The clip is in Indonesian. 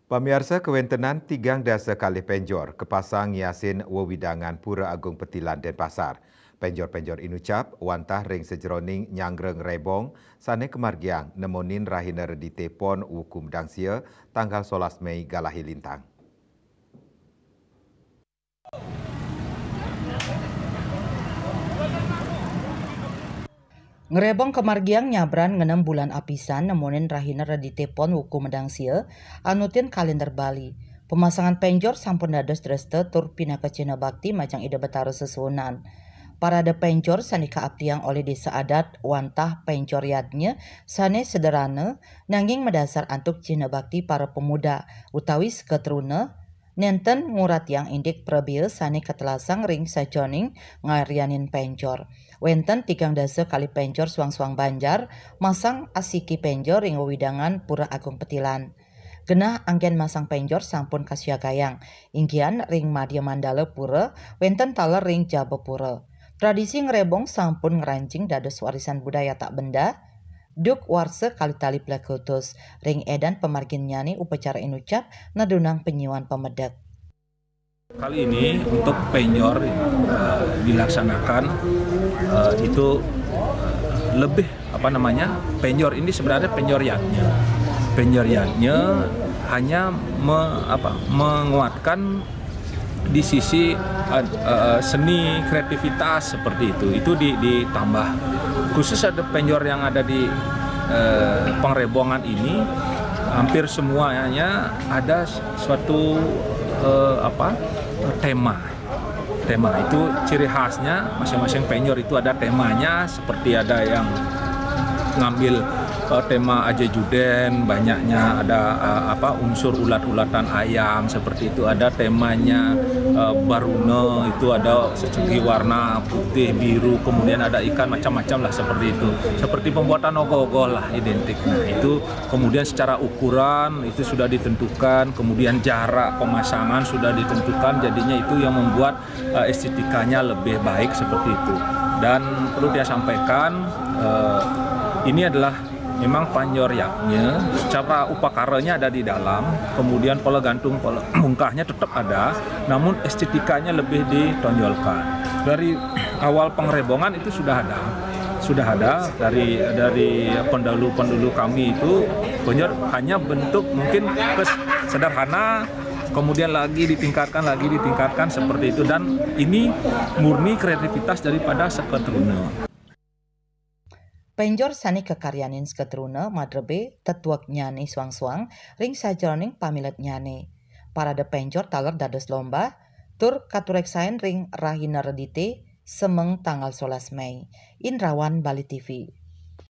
Pamirsa kewentenan tigang dasa kali penjor kepasang Yasin wewidangan Pura Agung Petilan Denpasar. Penjor-penjor inucap wantah ring sejeroning nyangreng rebong sane kemargiang nemonin rahina redite pon wukum dangsia tanggal 11 Mei Galahi Lintang. Ngerebong kemargiang nyabran ngenem bulan apisan nemonin rahina redite pon wukum medangsia anutin kalender Bali. Pemasangan penjor sampun dados dreste tur pina ke Cina Bakti macang ide betara sesunan. Parade penjor sani kaaptiang oleh desa adat wantah penjor yadnya sane sederhana nanging mendasar antuk Cina Bakti para pemuda utawi seketruna nenten ngurat yang indik prebia sane ketelasang ring sajoning ngarianin penjor. Wenten tigang dasa kali penjor suang-suang Banjar masang asiki penjor ring wewidangan Pura Agung Petilan. Genah anggen masang penjor sampun kasiagayang. Inggian ring Madya Mandala Pura wenten taler ring Jaba Pura. Tradisi ngerebong sampun ngerancing dados warisan budaya tak benda. Duk warse kali tali plakutus ring edan pemargin nyani upacara inucap nadunang penyiwan pemedek. Kali ini untuk penjor dilaksanakan itu lebih penjor ini sebenarnya penjor yadnya hanya menguatkan di sisi seni kreativitas seperti itu ditambah khusus ada penjor yang ada di pengrebongan ini hampir semuanya ada suatu tema itu ciri khasnya masing-masing penjor itu ada temanya seperti ada yang ngambil tema Aja Juden banyaknya ada unsur ulat-ulatan ayam seperti itu ada temanya Baruna itu ada secegi warna putih biru kemudian ada ikan macam-macam lah seperti itu seperti pembuatan ogoh-ogoh lah identik. Nah itu kemudian secara ukuran itu sudah ditentukan kemudian jarak pemasangan sudah ditentukan jadinya itu yang membuat estetikanya lebih baik seperti itu dan perlu dia sampaikan ini adalah memang penjor yaknya, secara upakaranya ada di dalam, kemudian pola gantung, pola mungkahnya tetap ada, namun estetikanya lebih ditonjolkan. Dari awal pengrebongan itu sudah ada dari pendahulu kami itu penjor hanya bentuk mungkin sederhana, kemudian lagi ditingkatkan seperti itu dan ini murni kreativitas daripada seketruna. Penjor sani kekaryanin seketruna madrebe tetuak nyani suang-suang ring sajeroning pamilet nyane. Parade penjor taler dados lomba tur katureksain ring rahina redite semeng tanggal 11 Mei. Indrawan Bali TV.